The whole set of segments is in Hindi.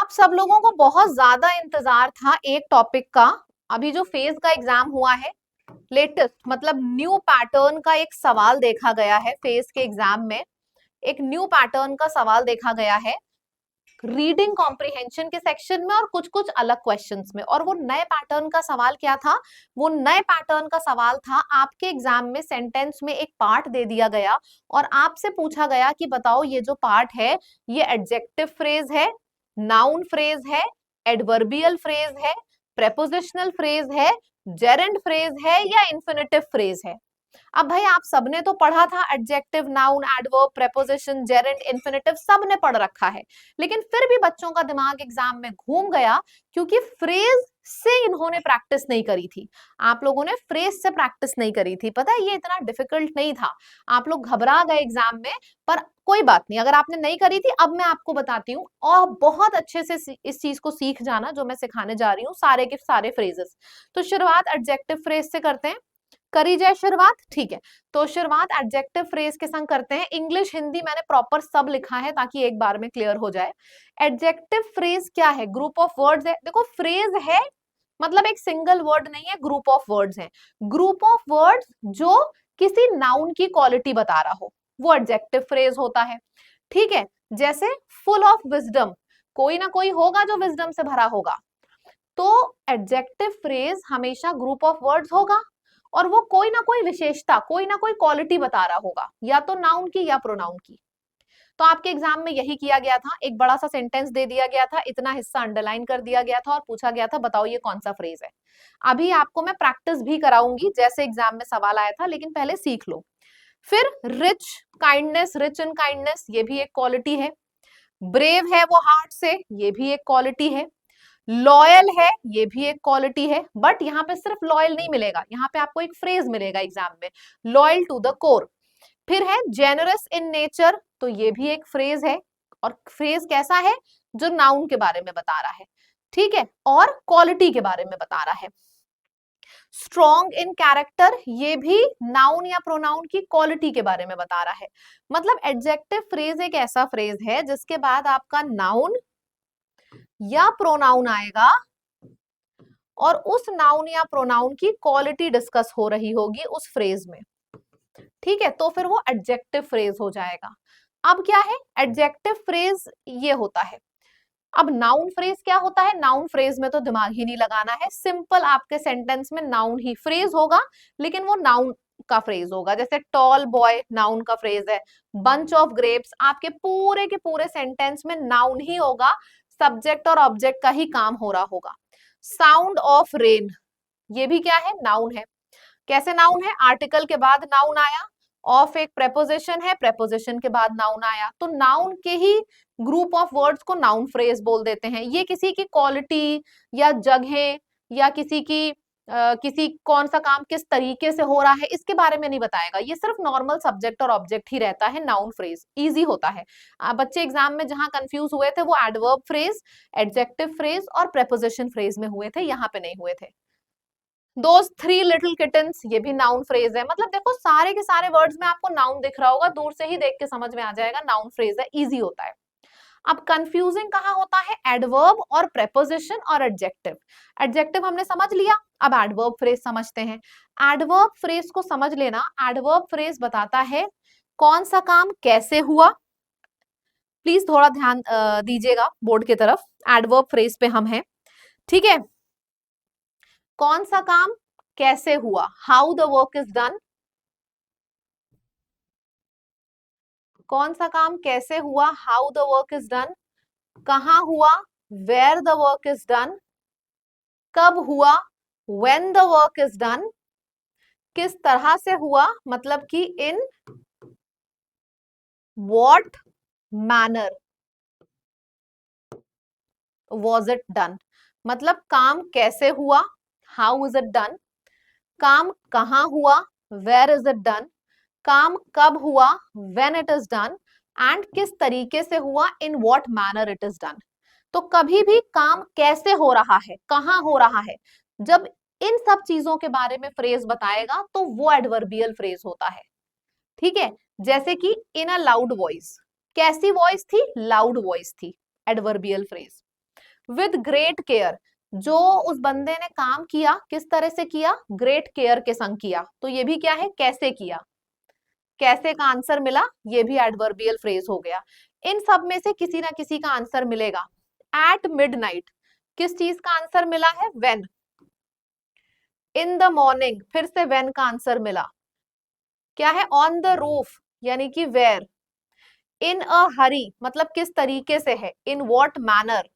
आप सब लोगों को बहुत ज्यादा इंतजार था एक टॉपिक का। अभी जो फेज का एग्जाम हुआ है, लेटेस्ट मतलब न्यू पैटर्न का एक सवाल देखा गया है फेज के एग्जाम में। एक न्यू पैटर्न का सवाल देखा गया है रीडिंग कॉम्प्रिहेंशन के सेक्शन में और कुछ कुछ अलग क्वेश्चंस में। और वो नए पैटर्न का सवाल क्या था? वो नए पैटर्न का सवाल था, आपके एग्जाम में सेंटेंस में एक पार्ट दे दिया गया और आपसे पूछा गया कि बताओ ये जो पार्ट है ये एडजेक्टिव फ्रेज है, नाउन फ्रेज है, एडवर्बियल फ्रेज है, प्रेपोजिशनल फ्रेज है, जेरेंड फ्रेज है या इन्फिनेटिव फ्रेज है। अब भाई आप सबने तो पढ़ा था adjective, noun, adverb, preposition, gerund, infinitive सबने पढ़ रखा है, लेकिन फिर भी बच्चों का दिमाग एग्जाम में घूम गया क्योंकि फ्रेज से इन्होंने प्रैक्टिस नहीं करी थी। आप लोगों ने फ्रेज से प्रैक्टिस नहीं करी थी। पता है ये इतना डिफिकल्ट नहीं था, आप लोग घबरा गए एग्जाम में, पर कोई बात नहीं। अगर आपने नहीं करी थी, अब मैं आपको बताती हूँ और बहुत अच्छे से इस चीज को सीख जाना जो मैं सिखाने जा रही हूँ, सारे के सारे फ्रेजेस। तो शुरुआत एडजेक्टिव फ्रेज से करते हैं। करी जाए शुरुआत, ठीक है। तो शुरुआत एडजेक्टिव फ्रेज के संग करते हैं। इंग्लिश हिंदी मैंने प्रॉपर सब लिखा है ताकि एक बार में क्लियर हो जाए। एडजेक्टिव फ्रेज क्या है? ग्रुप ऑफ वर्ड्स है। देखो फ्रेज है मतलब एक सिंगल वर्ड नहीं है, ग्रुप ऑफ वर्ड्स है। ग्रुप ऑफ वर्ड्स जो किसी नाउन की क्वालिटी बता रहा हो वो एडजेक्टिव फ्रेज होता है। ठीक है, जैसे फुल ऑफ विजडम, कोई ना कोई होगा जो विजडम से भरा होगा, तो एडजेक्टिव फ्रेज हमेशा ग्रुप ऑफ वर्ड्स होगा और वो कोई ना कोई विशेषता, कोई ना कोई क्वालिटी बता रहा होगा, या तो नाउन की या प्रोनाउन की। तो आपके एग्जाम में यही किया गया था, एक बड़ा सा सेंटेंस दे दिया गया था, इतना हिस्सा अंडरलाइन कर दिया गया था और पूछा गया था बताओ ये कौन सा फ्रेज है। अभी आपको मैं प्रैक्टिस भी कराऊंगी जैसे एग्जाम में सवाल आया था, लेकिन पहले सीख लो। फिर rich, kindness, rich in kindness, ये भी एक क्वालिटी है। ब्रेव है वो हार्ट से, ये भी एक क्वालिटी है। लॉयल है, ये भी एक क्वालिटी है। बट यहाँ पे सिर्फ लॉयल नहीं मिलेगा, यहाँ पे आपको एक फ्रेज मिलेगा एग्जाम में, लॉयल टू द कोर। फिर है जेनरस इन नेचर, तो ये भी एक फ्रेज है। और फ्रेज कैसा है? जो नाउन के बारे में बता रहा है, ठीक है, और क्वालिटी के बारे में बता रहा है। स्ट्रॉन्ग इन कैरेक्टर, ये भी नाउन या प्रोनाउन की क्वालिटी के बारे में बता रहा है। मतलब एडजेक्टिव फ्रेज एक ऐसा फ्रेज है जिसके बाद आपका नाउन या प्रोनाउन आएगा और उस नाउन या प्रोनाउन की क्वालिटी डिस्कस हो रही होगी उस फ्रेज में। ठीक है, तो फिर वो एडजेक्टिव फ्रेज हो जाएगा। अब क्या है? एडजेक्टिव फ्रेज ये होता है। अब नाउन फ्रेज क्या होता है? नाउन फ्रेज में तो दिमाग ही नहीं लगाना है, सिंपल आपके सेंटेंस में नाउन ही फ्रेज होगा, लेकिन वो नाउन का फ्रेज होगा। जैसे टॉल बॉय नाउन का फ्रेज है, बंच ऑफ ग्रेप्स आपके पूरे के पूरे सेंटेंस में नाउन ही होगा, सब्जेक्ट और ऑब्जेक्ट का ही काम हो रहा होगा। साउंड ऑफ रेन, ये भी क्या है? नाउन है। कैसे नाउन है? आर्टिकल के बाद नाउन आया, ऑफ एक प्रेपोजिशन है, प्रेपोजिशन के बाद नाउन आया, तो नाउन के ही ग्रुप ऑफ वर्ड्स को नाउन फ्रेज बोल देते हैं। ये किसी की क्वालिटी या जगह या किसी कौन सा काम किस तरीके से हो रहा है इसके बारे में नहीं बताएगा, ये सिर्फ नॉर्मल सब्जेक्ट और ऑब्जेक्ट ही रहता है। नाउन फ्रेज इजी होता है। बच्चे एग्जाम में जहां कंफ्यूज हुए थे वो एडवर्ब फ्रेज, एडजेक्टिव फ्रेज और प्रेपोजिशन फ्रेज में हुए थे, यहाँ पे नहीं हुए थे। दोस थ्री लिटिल किटन्स, ये भी नाउन फ्रेज है। मतलब देखो सारे के सारे वर्ड्स में आपको नाउन दिख रहा होगा, दूर से ही देख के समझ में आ जाएगा नाउन फ्रेज है, इजी होता है। अब कंफ्यूजिंग कहाँ होता है? एडवर्ब और प्रेपोजिशन और एडजेक्टिव। एडजेक्टिव हमने समझ लिया, अब एडवर्ब फ्रेज समझते हैं। एडवर्ब फ्रेज को समझ लेना, एडवर्ब फ्रेज बताता है कौन सा काम कैसे हुआ। प्लीज थोड़ा ध्यान दीजिएगा बोर्ड की तरफ, एडवर्ब फ्रेज पे हम हैं, ठीक है। कौन सा काम कैसे हुआ, how the work is done. कौन सा काम कैसे हुआ, how the work is done. कहाँ हुआ, where the work is done. कब हुआ, when the work is done. किस तरह से हुआ, मतलब कि in what manner was it done. मतलब काम कैसे हुआ, हाउ इज इट डन। काम कहाँ हुआ, वेयर इज इट डन। काम कब हुआ, when it is done. And किस तरीके से हुआ, इन what manner it is done. तो कभी भी काम कैसे हो रहा है, कहाँ हो रहा है, जब इन सब चीजों के बारे में फ्रेज बताएगा तो वो एडवर्बियल फ्रेज होता है, ठीक है। जैसे कि इन अ लाउड वॉइस, कैसी वॉइस थी, लाउड वॉइस थी, adverbial phrase. With great care, जो उस बंदे ने काम किया किस तरह से किया, ग्रेट केयर के संग किया। तो ये भी क्या है, कैसे किया, कैसे का आंसर मिला, ये भी एडवर्बियल फ्रेज हो गया। इन सब में से किसी ना किसी का आंसर मिलेगा। एट मिडनाइट, किस चीज का आंसर मिला है, व्हेन। इन द मॉर्निंग, फिर से व्हेन का आंसर मिला। क्या है, ऑन द रूफ यानी कि वेयर। इन अ हरी मतलब किस तरीके से है, इन व्हाट मैनर।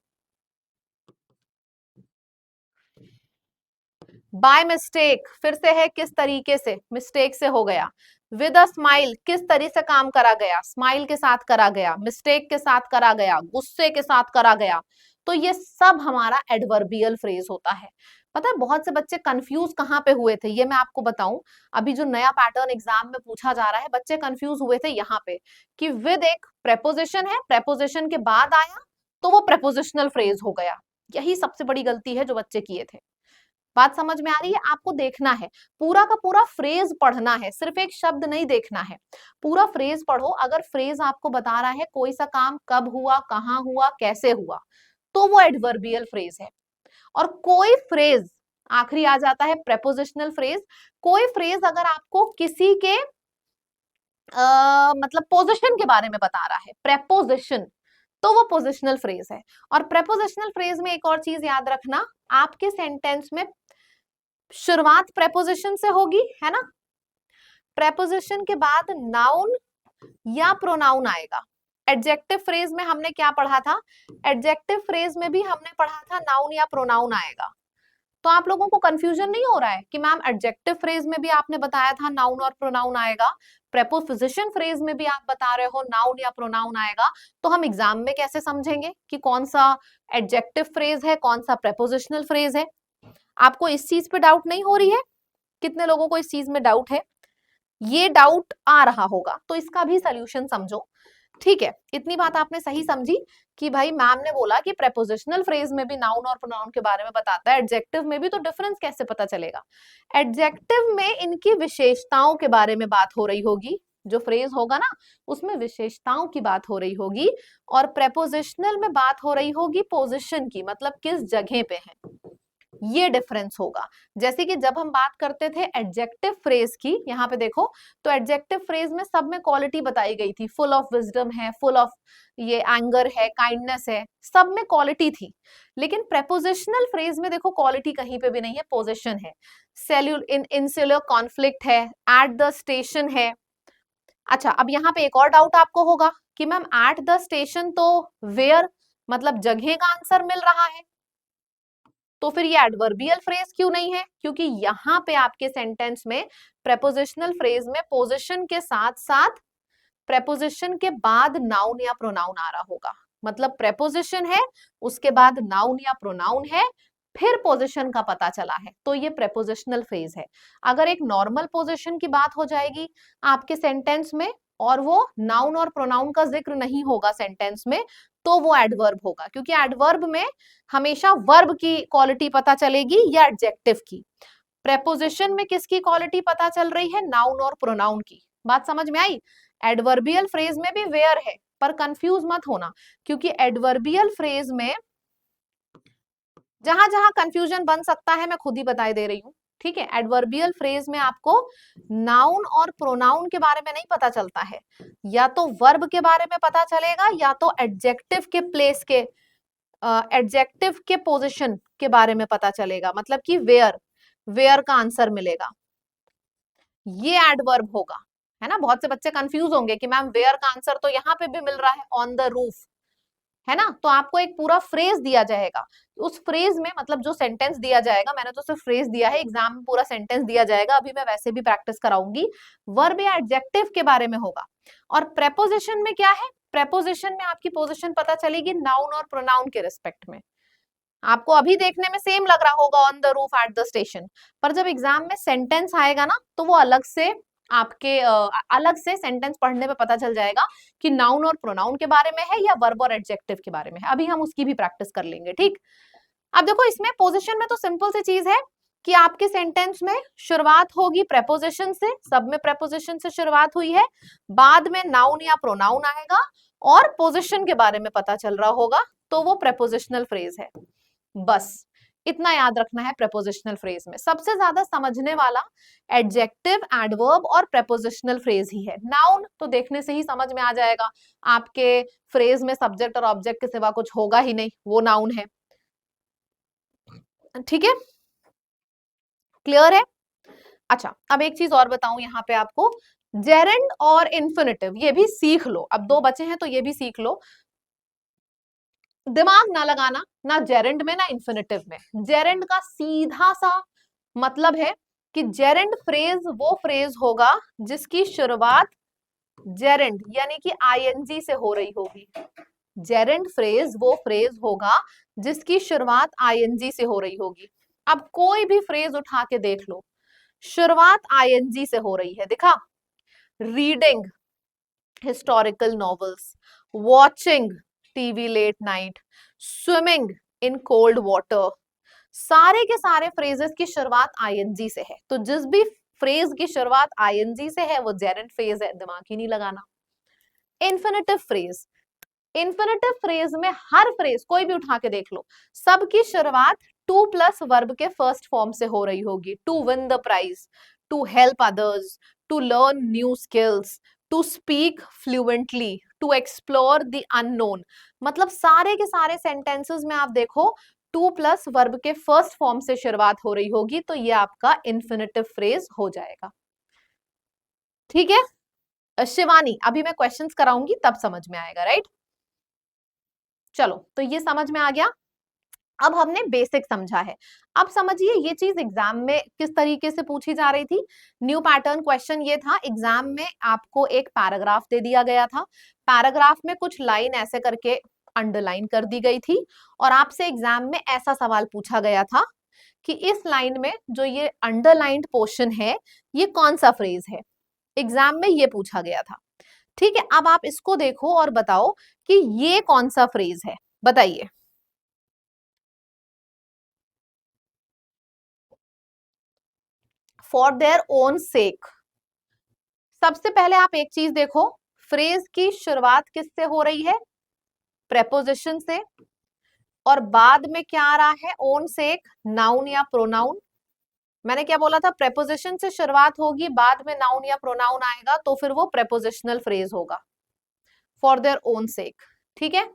बाय मिस्टेक, फिर से है किस तरीके से, मिस्टेक से हो गया। विद अ स्माइल, किस तरह से काम करा गया, स्माइल के साथ करा गया, मिस्टेक के साथ करा गया, गुस्से के साथ करा गया। तो ये सब हमारा एडवर्बियल फ्रेज होता है। पता है बहुत से बच्चे कंफ्यूज कहाँ पे हुए थे, ये मैं आपको बताऊं। अभी जो नया पैटर्न एग्जाम में पूछा जा रहा है, बच्चे कंफ्यूज हुए थे यहाँ पे कि विद एक प्रेपोजिशन है, प्रेपोजिशन के बाद आया तो वो प्रेपोजिशनल फ्रेज हो गया। यही सबसे बड़ी गलती है जो बच्चे किए थे। बात समझ में आ रही है, आपको देखना है, पूरा का पूरा फ्रेज पढ़ना है, सिर्फ एक शब्द नहीं देखना है, पूरा फ्रेज पढ़ो। अगर फ्रेज आपको बता रहा है कोई सा काम कब हुआ, कहाँ हुआ, कैसे हुआ, तो वो एडवर्बियल फ्रेज है। और कोई फ्रेज, आखिरी आ जाता है प्रेपोजिशनल फ्रेज। कोई फ्रेज अगर आपको किसी के मतलब पोजीशन के बारे में बता रहा है, प्रेपोजिशन, तो वो पोजिशनल फ्रेज है। और प्रेपोजिशनल फ्रेज में एक और चीज याद रखना, आपके सेंटेंस में शुरुआत प्रेपोजिशन से होगी, है ना। प्रेपोजिशन के बाद नाउन या प्रोनाउन आएगा। एडजेक्टिव फ्रेज में हमने क्या पढ़ा था, एडजेक्टिव फ्रेज में भी हमने पढ़ा था नाउन या प्रोनाउन आएगा। तो आप लोगों को कंफ्यूजन नहीं हो रहा है कि मैम एडजेक्टिव फ्रेज में भी आपने बताया था नाउन और प्रोनाउन आएगा, प्रेपोजिशन फ्रेज में भी आप बता रहे हो नाउन या प्रोनाउन आएगा, तो हम एग्जाम में कैसे समझेंगे कि कौन सा एडजेक्टिव फ्रेज है, कौन सा प्रेपोजिशनल फ्रेज है। आपको इस चीज पे डाउट नहीं हो रही है, कितने लोगों को इस चीज में डाउट है, ये डाउट आ रहा होगा, तो इसका भी सोल्यूशन समझो। ठीक है, इतनी बात आपने सही समझी कि भाई मैम ने बोला कि प्रेपोजिशनल फ्रेज में भी नाउन और प्रोनाउन के बारे में बताता है, एडजेक्टिव में भी, तो डिफरेंस कैसे पता चलेगा। एडजेक्टिव में इनकी विशेषताओं के बारे में बात हो रही होगी, जो फ्रेज होगा ना उसमें विशेषताओं की बात हो रही होगी, और प्रेपोजिशनल में बात हो रही होगी पोजिशन की, मतलब किस जगह पे है, ये डिफरेंस होगा। जैसे कि जब हम बात करते थे एडजेक्टिव फ्रेज की, यहाँ पे देखो, तो एडजेक्टिव फ्रेज में सब में क्वालिटी बताई गई थी, फुल ऑफ विजडम है, फुल ऑफ ये एंगर है, काइंडनेस है, सब में क्वालिटी थी। लेकिन प्रेपोजिशनल फ्रेज में देखो क्वालिटी कहीं पे भी नहीं है, पोजिशन है, इंसुलर कॉन्फ्लिक्ट है, एट द स्टेशन है। अच्छा, अब यहाँ पे एक और डाउट आपको होगा कि मैम एट द स्टेशन तो वेयर मतलब जगह का आंसर मिल रहा है, तो फिर ये एडवर्बियल फ्रेज क्यों नहीं है, क्योंकि यहाँ पे आपके सेंटेंस में प्रेपोजिशनल फ्रेज में पोजीशन के साथ साथ प्रेपोजिशन के बाद नाउन या प्रोनाउन आ रहा होगा। मतलब प्रेपोजिशन है, उसके बाद नाउन या प्रोनाउन है, फिर पोजीशन का पता चला है, तो ये प्रेपोजिशनल फ्रेज है। अगर एक नॉर्मल पोजीशन की बात हो जाएगी आपके सेंटेंस में और वो नाउन और प्रोनाउन का जिक्र नहीं होगा सेंटेंस में, तो वो एडवर्ब होगा, क्योंकि एडवर्ब में हमेशा वर्ब की क्वालिटी पता चलेगी या एडजेक्टिव की। प्रेपोजिशन में किसकी क्वालिटी पता चल रही है, नाउन और प्रोनाउन की। बात समझ में आई। एडवर्बियल फ्रेज में भी वेयर है, पर कंफ्यूज मत होना, क्योंकि एडवर्बियल फ्रेज में जहां जहां कंफ्यूजन बन सकता है मैं खुद ही बताई दे रही हूँ। ठीक है, एडवर्बियल फ्रेज में आपको नाउन और प्रोनाउन के बारे में नहीं पता चलता है, या तो वर्ब के बारे में पता चलेगा या तो एडजेक्टिव के प्लेस के, एडजेक्टिव के पोजीशन के बारे में पता चलेगा, मतलब कि वेयर का आंसर मिलेगा, ये एडवर्ब होगा, है ना। बहुत से बच्चे कंफ्यूज होंगे कि मैम वेयर का आंसर तो यहाँ पे भी मिल रहा है, ऑन द रूफ, है ना। तो आपको एक पूरा फ्रेज दिया जाएगा, उस फ्रेज में मतलब जो सेंटेंस दिया जाएगा, मैंने तो सिर्फ फ्रेज दिया है, एग्जाम में पूरा सेंटेंस दिया जाएगा, अभी मैं वैसे भी प्रैक्टिस कराऊंगी, वर्ब या एडजेक्टिव के बारे में होगा। और प्रेपोजिशन में क्या है, प्रेपोजिशन में आपकी पोजीशन पता चलेगी नाउन और प्रोनाउन के रिस्पेक्ट में। आपको अभी देखने में सेम लग रहा होगा on the roof, at the station, पर जब एग्जाम में सेंटेंस आएगा ना तो वो अलग से आपके अलग से सेंटेंस पढ़ने पे पता चल जाएगा कि नाउन और प्रोनाउन के बारे में है या वर्ब और एडजेक्टिव के बारे में है। अभी हम उसकी भी प्रैक्टिस कर लेंगे, ठीक। अब देखो इसमें पोजीशन में तो सिंपल सी चीज है कि आपके सेंटेंस में शुरुआत होगी प्रेपोजिशन से, सब में प्रेपोजिशन से शुरुआत हुई है, बाद में नाउन या प्रोनाउन आएगा और पोजीशन के बारे में पता चल रहा होगा, तो वो प्रेपोजिशनल फ्रेज है। बस इतना याद रखना है प्रेपोजिशनल फ्रेज में। सबसे ज्यादा समझने वाला एडजेक्टिव, एडवर्ब और प्रेपोजिशनल फ्रेज ही है। नाउन तो देखने से ही समझ में आ जाएगा, आपके फ्रेज में सब्जेक्ट और ऑब्जेक्ट के सिवा कुछ होगा ही नहीं, वो नाउन है। ठीक है, क्लियर है? अच्छा, अब एक चीज और बताऊं यहाँ पे आपको, जेरेंड और इन्फिनिटिव ये भी सीख लो। अब दो बचे हैं तो ये भी सीख लो। दिमाग ना लगाना ना जेरेंड में ना इन्फिनिटिव में। जेरेंड का सीधा सा मतलब है कि जेरेंड फ्रेज वो फ्रेज होगा जिसकी शुरुआत जेरेंड यानी कि आईएनजी से हो रही होगी। जेरेंड फ्रेज वो फ्रेज होगा जिसकी शुरुआत आईएनजी से हो रही होगी। अब कोई भी फ्रेज उठा के देख लो, शुरुआत आईएनजी से हो रही है, दिखा? Reading historical novels, watching TV late night, swimming in cold water, सारे के सारे फ्रेजेस की शुरुआत आईएनजी से है। तो जिस भी फ्रेज की शुरुआत आईएनजी से है वो जेरेंड फ्रेज है, दिमाग ही नहीं लगाना। इन्फिनिटिव फ्रेज, इन्फिनिटिव फ्रेज में हर फ्रेज कोई भी उठा के देख लो, सबकी शुरुआत टू प्लस वर्ब के फर्स्ट फॉर्म से हो रही होगी। To win the prize, to help others, to learn new skills, to speak fluently, to explore the unknown. मतलब सारे के सारे सेंटेंसेस में आप देखो टू प्लस वर्ब के फर्स्ट फॉर्म से शुरुआत हो रही होगी, तो ये आपका इन्फिनिटिव फ्रेज हो जाएगा। ठीक है शिवानी, अभी मैं क्वेश्चंस कराऊंगी तब समझ में आएगा, राइट? चलो, तो ये समझ में आ गया। अब हमने बेसिक समझा है। अब समझिए ये चीज एग्जाम में किस तरीके से पूछी जा रही थी। न्यू पैटर्न क्वेश्चन ये था, एग्जाम में आपको एक पैराग्राफ दे दिया गया था, पैराग्राफ में कुछ लाइन ऐसे करके अंडरलाइन कर दी गई थी, और आपसे एग्जाम में ऐसा सवाल पूछा गया था कि इस लाइन में जो ये अंडरलाइंड पोर्शन है ये कौन सा फ्रेज है। एग्जाम में ये पूछा गया था। ठीक है, अब आप इसको देखो और बताओ कि ये कौन सा फ्रेज है, बताइए। फॉर देयर ओन सेक। सबसे पहले आप एक चीज देखो, फ्रेज की शुरुआत किससे हो रही है? प्रेपोजिशन से, और बाद में क्या आ रहा है? ओन सेक, नाउन या प्रोनाउन। मैंने क्या बोला था? प्रेपोजिशन से शुरुआत होगी, बाद में नाउन या प्रोनाउन आएगा, तो फिर वो प्रेपोजिशनल फ्रेज होगा। फॉर देयर ओन सेक, ठीक है।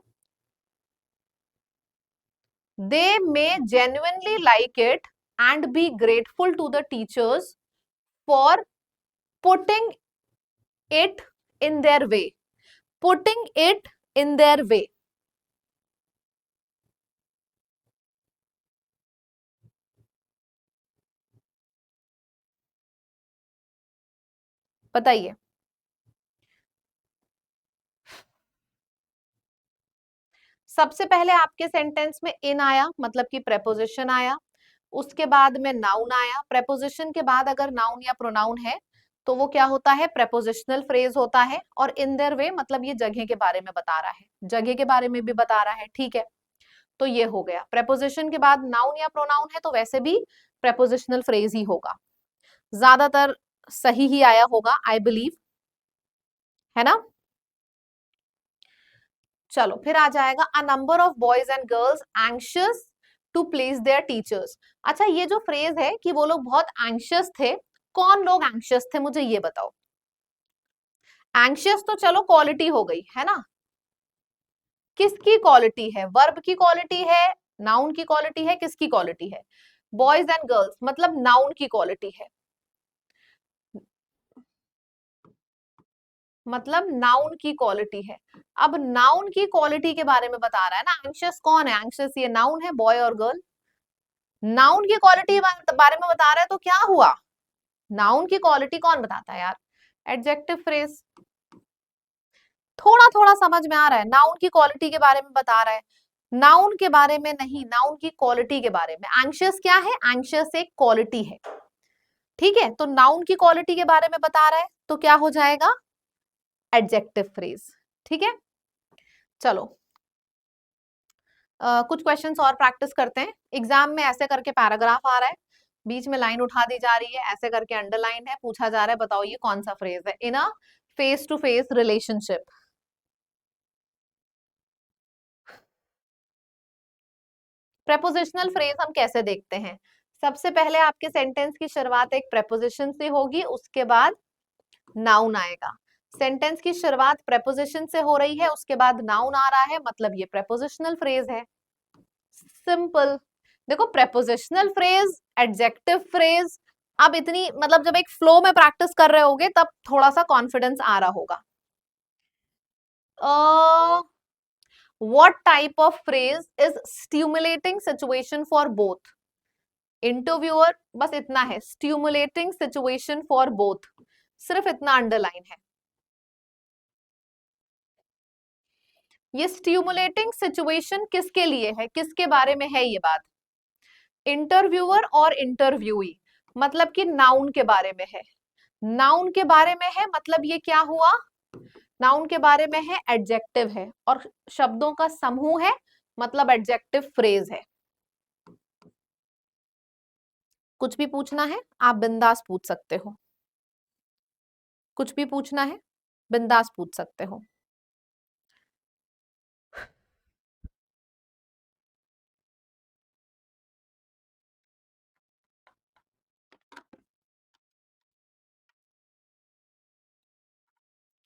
They may genuinely like it and be grateful to the teachers for putting it in their way, putting it in their way। बताइए। सबसे पहले आपके सेंटेंस में इन आया, मतलब कि प्रेपोजिशन आया, उसके बाद में नाउन आया। प्रेपोजिशन के बाद अगर नाउन या प्रोनाउन है तो वो क्या होता है? प्रेपोजिशनल फ्रेज होता है। और इन देयर वे मतलब ये जगह के बारे में बता रहा है, जगह के बारे में भी बता रहा है, ठीक है। तो ये हो गया, प्रेपोजिशन के बाद नाउन या प्रोनाउन है तो वैसे भी प्रेपोजिशनल फ्रेज ही होगा। ज्यादातर सही ही आया होगा, आई बिलीव, है ना? चलो, फिर आ जाएगा a number of boys and girls anxious to please their teachers. अच्छा, ये जो फ्रेज है कि वो लोग बहुत एंशियस थे, कौन लोग एंशियस थे मुझे ये बताओ। एंशियस तो चलो क्वालिटी हो गई है ना, किसकी क्वालिटी है? वर्ब की क्वालिटी है, नाउन की क्वालिटी है, किसकी क्वालिटी है? बॉयज एंड गर्ल्स मतलब नाउन की क्वालिटी है, मतलब नाउन की क्वालिटी है। अब नाउन की क्वालिटी के बारे में बता रहा है ना, एंशियस कौन है? एंशियस ये नाउन है, बॉय और गर्ल। नाउन की क्वालिटी बारे में बता रहा है तो क्या हुआ? नाउन की क्वालिटी कौन बताता है यार? Adjective phrase. थोड़ा थोड़ा समझ में आ रहा है, नाउन की क्वालिटी के बारे में बता रहा है, नाउन के बारे में नहीं, नाउन की क्वालिटी के बारे में। एंशियस क्या है? एंशियस एक क्वालिटी है, ठीक है। तो नाउन की क्वालिटी के बारे में बता रहा है तो क्या हो जाएगा? एडजेक्टिव फ्रेज, ठीक है। चलो, कुछ क्वेश्चंस और प्रैक्टिस करते हैं। एग्जाम में ऐसे करके पैराग्राफ आ रहा है, बीच में लाइन उठा दी जा रही है, ऐसे करके अंडरलाइन है, पूछा जा रहा है बताओ ये कौन सा फ्रेज है in a face to face relationship. Prepositional phrase हम कैसे देखते हैं? सबसे पहले आपके सेंटेंस की शुरुआत एक प्रेपोजिशन से होगी, उसके बाद नाउन आएगा। सेंटेंस की शुरुआत प्रेपोजिशन से हो रही है, उसके बाद नाउन आ रहा है, मतलब ये प्रेपोजिशनल फ्रेज है। सिंपल। देखो प्रेपोजिशनल फ्रेज, एडजेक्टिव फ्रेज, अब इतनी मतलब जब एक फ्लो में प्रैक्टिस कर रहे होगे तब थोड़ा सा कॉन्फिडेंस आ रहा होगा। What type of phrase is stimulating situation for both? Interviewer, बस इतना है, स्टिमुलेटिंग सिचुएशन फॉर बोथ, सिर्फ इतना अंडरलाइन है। ये स्टिमुलेटिंग सिचुएशन किसके लिए है, किसके बारे में है ये बात? इंटरव्यूअर और इंटरव्यूई, मतलब कि नाउन के बारे में है। नाउन के बारे में है मतलब ये क्या हुआ? नाउन के बारे में है, एडजेक्टिव है, और शब्दों का समूह है, मतलब एडजेक्टिव फ्रेज है। कुछ भी पूछना है आप बिंदास पूछ सकते हो, कुछ भी पूछना है बिंदास पूछ सकते हो।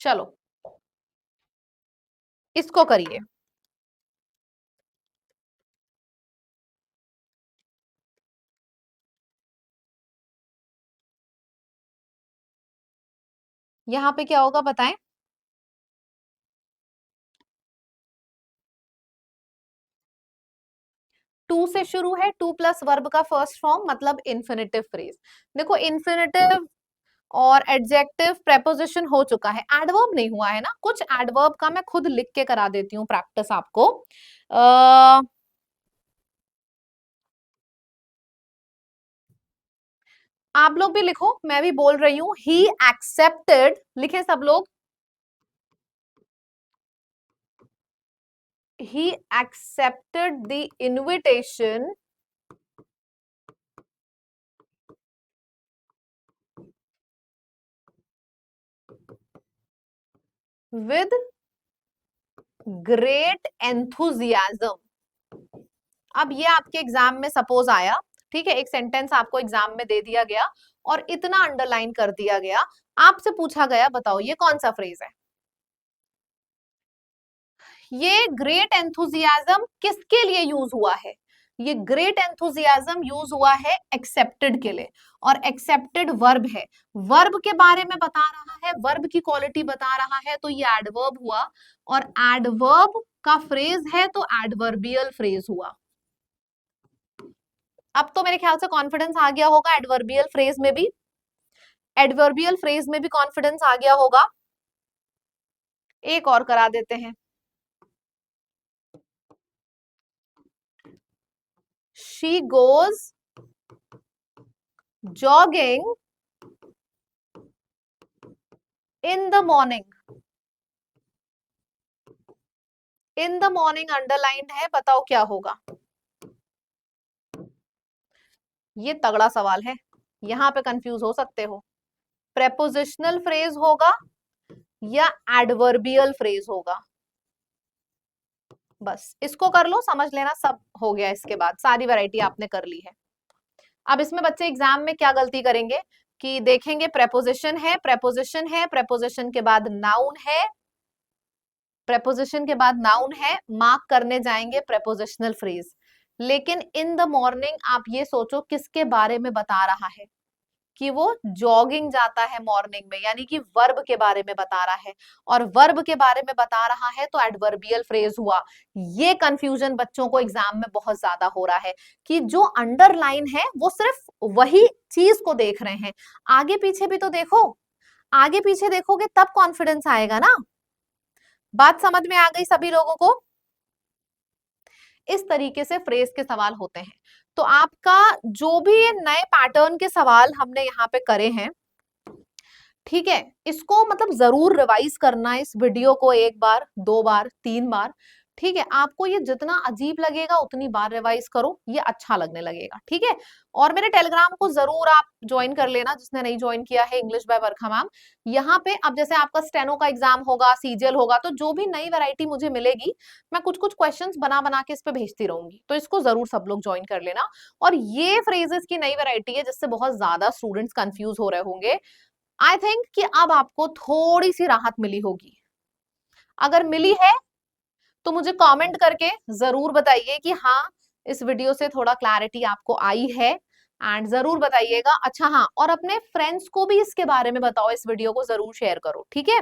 चलो इसको करिए। यहाँ पे क्या होगा बताएं? टू से शुरू है, टू प्लस वर्ब का फर्स्ट फॉर्म, मतलब इन्फिनिटिव फ्रेज। देखो इन्फिनिटिव और एडजेक्टिव प्रेपोजिशन हो चुका है, एडवर्ब नहीं हुआ है ना। कुछ एडवर्ब का मैं खुद लिख के करा देती हूँ प्रैक्टिस आपको। आप लोग भी लिखो, मैं भी बोल रही हूँ। ही एक्सेप्टेड, लिखे सब लोग। he accepted the invitation with great enthusiasm। अब ये आपके एग्जाम में सपोज आया, ठीक है, एक सेंटेंस आपको एग्जाम में दे दिया गया और इतना अंडरलाइन कर दिया गया, आपसे पूछा गया बताओ ये कौन सा फ्रेज है? ये ग्रेट एंथुजियाज्म किसके लिए यूज हुआ है? ये ग्रेट एंथुजियाज्म यूज हुआ है एक्सेप्टेड के लिए, और एक्सेप्टेड वर्ब है, वर्ब के बारे में बता रहा है, वर्ब की क्वालिटी बता रहा है, तो ये एडवर्ब हुआ, और एडवर्ब का फ्रेज है तो एडवर्बियल फ्रेज हुआ। अब तो मेरे ख्याल से कॉन्फिडेंस आ गया होगा, एडवर्बियल फ्रेज में भी, एडवर्बियल फ्रेज में भी कॉन्फिडेंस आ गया होगा। एक और करा देते हैं। She goes jogging in the morning. In the morning underlined है, बताओ क्या होगा? ये तगड़ा सवाल है, यहां पे कंफ्यूज हो सकते हो। प्रेपोजिशनल फ्रेज होगा या एडवर्बियल फ्रेज होगा? बस इसको कर लो, समझ लेना सब हो गया। इसके बाद सारी वैरायटी आपने कर ली है। अब इसमें बच्चे एग्जाम में क्या गलती करेंगे कि देखेंगे प्रेपोजिशन है, प्रेपोजिशन है, प्रेपोजिशन के बाद नाउन है, प्रेपोजिशन के बाद नाउन है, मार्क करने जाएंगे प्रेपोजिशनल फ्रेज। लेकिन इन द मॉर्निंग आप ये सोचो किसके बारे में बता रहा है? कि वो जॉगिंग जाता है मॉर्निंग में, यानी कि वर्ब के बारे में बता रहा है, और वर्ब के बारे में बता रहा है तो एडवर्बियल फ्रेज हुआ। ये कंफ्यूजन बच्चों को एग्जाम में बहुत ज्यादा हो रहा है कि जो अंडरलाइन है वो सिर्फ वही चीज को देख रहे हैं, आगे पीछे भी तो देखो। आगे पीछे देखोगे तब कॉन्फिडेंस आएगा ना। बात समझ में आ गई सभी लोगों को? इस तरीके से फ्रेज के सवाल होते हैं। तो आपका जो भी ये नए पैटर्न के सवाल हमने यहाँ पे करे हैं, ठीक है, इसको मतलब जरूर रिवाइज करना, इस वीडियो को एक बार, दो बार, तीन बार, ठीक है, आपको ये जितना अजीब लगेगा उतनी बार रिवाइज करो, ये अच्छा लगने लगेगा। ठीक है, और मेरे टेलीग्राम को जरूर आप ज्वाइन कर लेना, जिसने नहीं ज्वाइन किया है, इंग्लिश बाय वर्खा मैम। यहाँ पे अब जैसे आपका स्टेनो का एग्जाम होगा, सीजीएल होगा, तो जो भी नई वैरायटी मुझे मिलेगी, मैं कुछ कुछ क्वेश्चंस बना बना के इस पे भेजती रहूंगी, तो इसको जरूर सब लोग ज्वाइन कर लेना। और ये फ्रेजेस की नई वैरायटी है जिससे बहुत ज्यादा स्टूडेंट्स कंफ्यूज हो रहे होंगे। आई थिंक कि अब आपको थोड़ी सी राहत मिली होगी। अगर मिली है तो मुझे कमेंट करके जरूर बताइए कि हाँ, इस वीडियो से थोड़ा क्लैरिटी आपको आई है, एंड जरूर बताइएगा। अच्छा हाँ, और अपने फ्रेंड्स को भी इसके बारे में बताओ, इस वीडियो को जरूर शेयर करो। ठीक है,